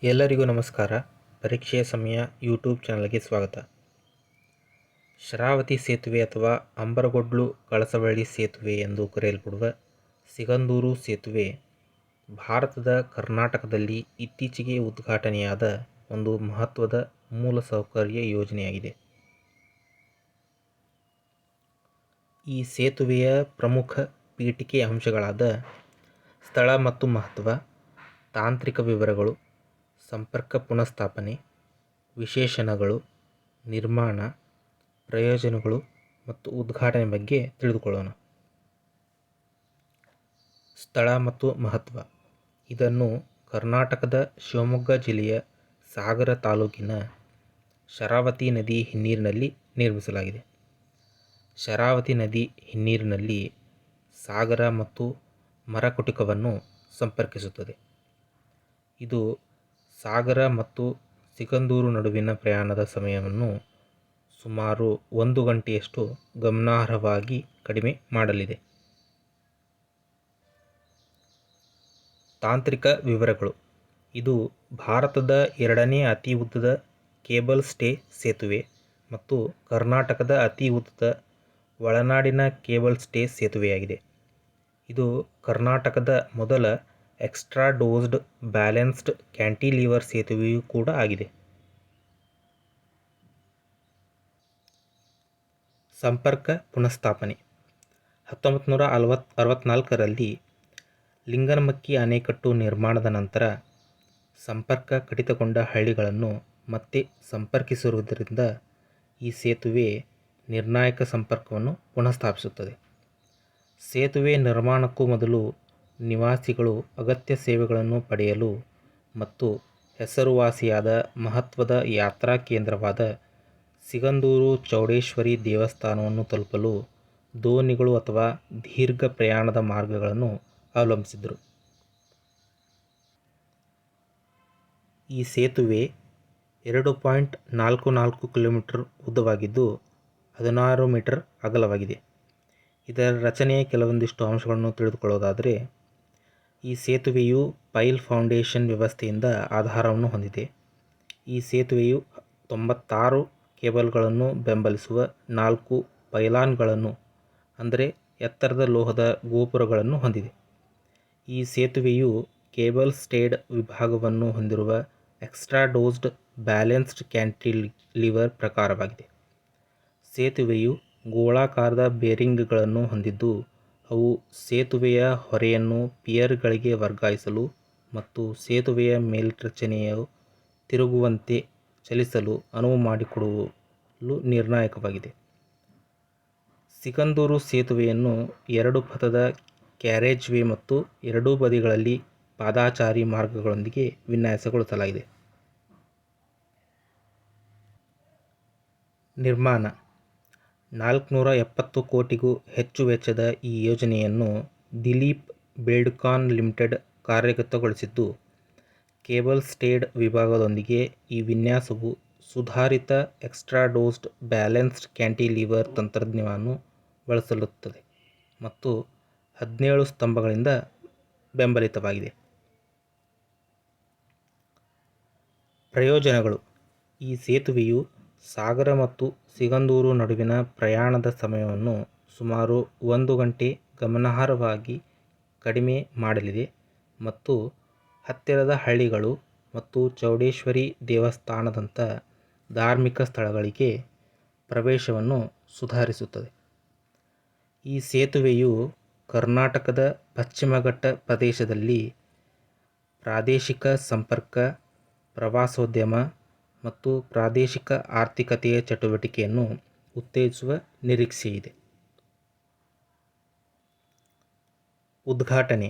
ಎಲ್ಲರಿಗೂ ನಮಸ್ಕಾರ. ಪರೀಕ್ಷೆಯ ಸಮಯ ಯೂಟ್ಯೂಬ್ ಚಾನಲ್ಗೆ ಸ್ವಾಗತ. ಶರಾವತಿ ಸೇತುವೆ ಅಥವಾ ಅಂಬರಗೋಡ್ಲು ಕಳಸವಳ್ಳಿ ಸೇತುವೆ ಎಂದು ಕರೆಯಲ್ಪಡುವ ಸಿಗಂದೂರು ಸೇತುವೆ ಭಾರತದ ಕರ್ನಾಟಕದಲ್ಲಿ ಇತ್ತೀಚೆಗೆ ಉದ್ಘಾಟನೆಯಾದ ಒಂದು ಮಹತ್ವದ ಮೂಲಸೌಕರ್ಯ ಯೋಜನೆಯಾಗಿದೆ. ಈ ಸೇತುವೆಯ ಪ್ರಮುಖ ಪೀಠಿಕೆ ಅಂಶಗಳಾದ ಸ್ಥಳ ಮತ್ತು ಮಹತ್ವ, ತಾಂತ್ರಿಕ ವಿವರಗಳು, ಸಂಪರ್ಕ ಪುನಃಸ್ಥಾಪನೆ, ವಿಶೇಷಣಗಳು, ನಿರ್ಮಾಣ, ಪ್ರಯೋಜನಗಳು ಮತ್ತು ಉದ್ಘಾಟನೆ ಬಗ್ಗೆ ತಿಳಿದುಕೊಳ್ಳೋಣ. ಸ್ಥಳ ಮತ್ತು ಮಹತ್ವ. ಇದನ್ನು ಕರ್ನಾಟಕದ ಶಿವಮೊಗ್ಗ ಜಿಲ್ಲೆಯ ಸಾಗರ ತಾಲೂಕಿನ ಶರಾವತಿ ನದಿ ಹಿನ್ನೀರಿನಲ್ಲಿ ನಿರ್ಮಿಸಲಾಗಿದೆ. ಶರಾವತಿ ನದಿ ಹಿನ್ನೀರಿನಲ್ಲಿ ಸಾಗರ ಮತ್ತು ಮರಕುಟುಕವನ್ನು ಸಂಪರ್ಕಿಸುತ್ತದೆ. ಇದು ಸಾಗರ ಮತ್ತು ಸಿಗಂದೂರು ನಡುವಿನ ಪ್ರಯಾಣದ ಸಮಯವನ್ನು ಸುಮಾರು 1 ಗಂಟೆಯಷ್ಟು ಗಮನಾರ್ಹವಾಗಿ ಕಡಿಮೆ ಮಾಡಲಿದೆ. ತಾಂತ್ರಿಕ ವಿವರಗಳು. ಇದು ಭಾರತದ 2ನೇ ಅತಿ ಉದ್ದದ ಕೇಬಲ್ ಸ್ಟೇ ಸೇತುವೆ ಮತ್ತು ಕರ್ನಾಟಕದ ಅತಿ ಉದ್ದದ ಒಳನಾಡಿನ ಕೇಬಲ್ ಸ್ಟೇ ಸೇತುವೆಯಾಗಿದೆ. ಇದು ಕರ್ನಾಟಕದ ಮೊದಲ ಎಕ್ಸ್ಟ್ರಾ ಡೋಸ್ಡ್ ಬ್ಯಾಲೆನ್ಸ್ಡ್ ಕ್ಯಾಂಟಿಲಿವರ್ ಸೇತುವೆಯೂ ಕೂಡ ಆಗಿದೆ. ಸಂಪರ್ಕ ಪುನಃಸ್ಥಾಪನೆ. 1964ರಲ್ಲಿ ಲಿಂಗನಮಕ್ಕಿ ಅಣೆಕಟ್ಟು ನಿರ್ಮಾಣದ ನಂತರ ಸಂಪರ್ಕ ಕಡಿತಗೊಂಡ ಹಳ್ಳಿಗಳನ್ನು ಮತ್ತೆ ಸಂಪರ್ಕಿಸಿರುವುದರಿಂದ ಈ ಸೇತುವೆ ನಿರ್ಣಾಯಕ ಸಂಪರ್ಕವನ್ನು ಪುನಃಸ್ಥಾಪಿಸುತ್ತದೆ. ಸೇತುವೆ ನಿರ್ಮಾಣಕ್ಕೂ ಮೊದಲು ನಿವಾಸಿಗಳು ಅಗತ್ಯ ಸೇವೆಗಳನ್ನು ಪಡೆಯಲು ಮತ್ತು ಹೆಸರುವಾಸಿಯಾದ ಮಹತ್ವದ ಯಾತ್ರಾ ಕೇಂದ್ರವಾದ ಸಿಗಂದೂರು ಚೌಡೇಶ್ವರಿ ದೇವಸ್ಥಾನವನ್ನು ತಲುಪಲು ದೋಣಿಗಳು ಅಥವಾ ದೀರ್ಘ ಪ್ರಯಾಣದ ಮಾರ್ಗಗಳನ್ನು ಅವಲಂಬಿಸಿದರು. ಈ ಸೇತುವೆ 2.44 ಕಿಲೋಮೀಟರ್ ಉದ್ದವಾಗಿದ್ದು 16 ಮೀಟರ್ ಅಗಲವಾಗಿದೆ. ಇದರ ರಚನೆಯ ಕೆಲವೊಂದಿಷ್ಟು ಅಂಶಗಳನ್ನು ತಿಳಿದುಕೊಳ್ಳೋದಾದರೆ, ಈ ಸೇತುವೆಯು ಪೈಲ್ ಫೌಂಡೇಶನ್ ವ್ಯವಸ್ಥೆಯಿಂದ ಆಧಾರವನ್ನು ಹೊಂದಿದೆ. ಈ ಸೇತುವೆಯು 96 ಕೇಬಲ್ಗಳನ್ನು ಬೆಂಬಲಿಸುವ 4 ಪೈಲಾನ್ಗಳನ್ನು ಅಂದರೆ ಎತ್ತರದ ಲೋಹದ ಗೋಪುರಗಳನ್ನು ಹೊಂದಿದೆ. ಈ ಸೇತುವೆಯು ಕೇಬಲ್ ಸ್ಟೇಡ್ ವಿಭಾಗವನ್ನು ಹೊಂದಿರುವ ಎಕ್ಸ್ಟ್ರಾ ಡೋಸ್ಡ್ ಬ್ಯಾಲೆನ್ಸ್ಡ್ ಕ್ಯಾಂಟಿಲಿವರ್ ಪ್ರಕಾರವಾಗಿದೆ. ಸೇತುವೆಯು ಗೋಳಾಕಾರದ ಬೇರಿಂಗ್ಗಳನ್ನು ಹೊಂದಿದ್ದು, ಅವು ಸೇತುವೆಯ ಹೊರೆಯನ್ನು ಪಿಯರ್ಗಳಿಗೆ ವರ್ಗಾಯಿಸಲು ಮತ್ತು ಸೇತುವೆಯ ಮೇಲ್ರಚನೆಯು ತಿರುಗುವಂತೆ ಚಲಿಸಲು ಅನುವು ಮಾಡಿಕೊಡಲು ನಿರ್ಣಾಯಕವಾಗಿದೆ. ಸಿಗಂದೂರು ಸೇತುವೆಯನ್ನು 2 ಪಥದ ಕ್ಯಾರೇಜ್ವೇ ಮತ್ತು ಎರಡೂ ಬದಿಗಳಲ್ಲಿ ಪಾದಾಚಾರಿ ಮಾರ್ಗಗಳೊಂದಿಗೆ ವಿನ್ಯಾಸಗೊಳಿಸಲಾಗಿದೆ. ನಿರ್ಮಾಣ. 470 ಕೋಟಿಗೂ ಹೆಚ್ಚು ವೆಚ್ಚದ ಈ ಯೋಜನೆಯನ್ನು Dilip Buildcon limited ಕಾರ್ಯಗತಗೊಳಿಸಿದ್ದು, cable stayed ವಿಭಾಗದೊಂದಿಗೆ ಈ ವಿನ್ಯಾಸವು ಸುಧಾರಿತ ಎಕ್ಸ್ಟ್ರಾ ಡೋಸ್ಡ್ ಬ್ಯಾಲೆನ್ಸ್ಡ್ ಕ್ಯಾಂಟಿಲಿವರ್ ತಂತ್ರಜ್ಞಾನವನ್ನು ಬಳಸುತ್ತದೆ ಮತ್ತು 17 ಸ್ತಂಭಗಳಿಂದ ಬೆಂಬಲಿತವಾಗಿದೆ. ಪ್ರಯೋಜನಗಳು. ಈ ಸೇತುವೆಯು ಸಾಗರ ಮತ್ತು ಸಿಗಂದೂರು ನಡುವಿನ ಪ್ರಯಾಣದ ಸಮಯವನ್ನು ಸುಮಾರು 1 ಗಂಟೆ ಗಮನಾರ್ಹವಾಗಿ ಕಡಿಮೆ ಮಾಡಲಿದೆ ಮತ್ತು ಹತ್ತಿರದ ಹಳ್ಳಿಗಳು ಮತ್ತು ಚೌಡೇಶ್ವರಿ ದೇವಸ್ಥಾನದಂಥ ಧಾರ್ಮಿಕ ಸ್ಥಳಗಳಿಗೆ ಪ್ರವೇಶವನ್ನು ಸುಧಾರಿಸುತ್ತದೆ. ಈ ಸೇತುವೆಯು ಕರ್ನಾಟಕದ ಪಶ್ಚಿಮಘಟ್ಟ ಪ್ರದೇಶದಲ್ಲಿ ಪ್ರಾದೇಶಿಕ ಸಂಪರ್ಕ, ಪ್ರವಾಸೋದ್ಯಮ ಮತ್ತು ಪ್ರಾದೇಶಿಕ ಆರ್ಥಿಕತೆಯ ಚಟುವಟಿಕೆಯನ್ನು ಉತ್ತೇಜಿಸುವ ನಿರೀಕ್ಷೆಯಿದೆ. ಉದ್ಘಾಟನೆ.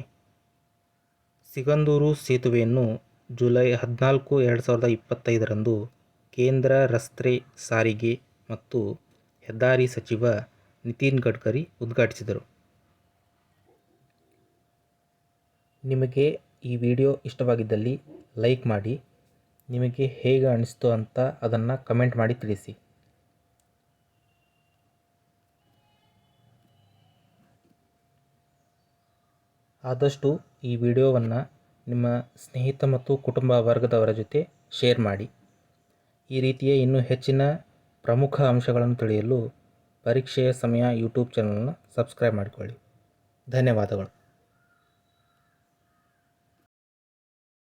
ಸಿಗಂದೂರು ಸೇತುವೆಯನ್ನು ಜುಲೈ 14, 2025ರಂದು ಕೇಂದ್ರ ರಸ್ತೆ ಸಾರಿಗೆ ಮತ್ತು ಹೆದ್ದಾರಿ ಸಚಿವ ನಿತಿನ್ ಗಡ್ಕರಿ ಉದ್ಘಾಟಿಸಿದರು. ನಿಮಗೆ ಈ ವಿಡಿಯೋ ಇಷ್ಟವಾಗಿದ್ದಲ್ಲಿ ಲೈಕ್ ಮಾಡಿ. ನಿಮಗೆ ಹೇಗೆ ಅನಿಸ್ತು ಅಂತ ಅದನ್ನು ಕಮೆಂಟ್ ಮಾಡಿ ತಿಳಿಸಿ. ಆದಷ್ಟು ಈ ವಿಡಿಯೋವನ್ನು ನಿಮ್ಮ ಸ್ನೇಹಿತ ಮತ್ತು ಕುಟುಂಬ ವರ್ಗದವರ ಜೊತೆ ಶೇರ್ ಮಾಡಿ. ಈ ರೀತಿಯ ಇನ್ನೂ ಹೆಚ್ಚಿನ ಪ್ರಮುಖ ಅಂಶಗಳನ್ನು ತಿಳಿಯಲು ಪರೀಕ್ಷೆಯ ಸಮಯ ಯೂಟ್ಯೂಬ್ ಚಾನಲನ್ನು ಸಬ್ಸ್ಕ್ರೈಬ್ ಮಾಡಿಕೊಳ್ಳಿ. ಧನ್ಯವಾದಗಳು.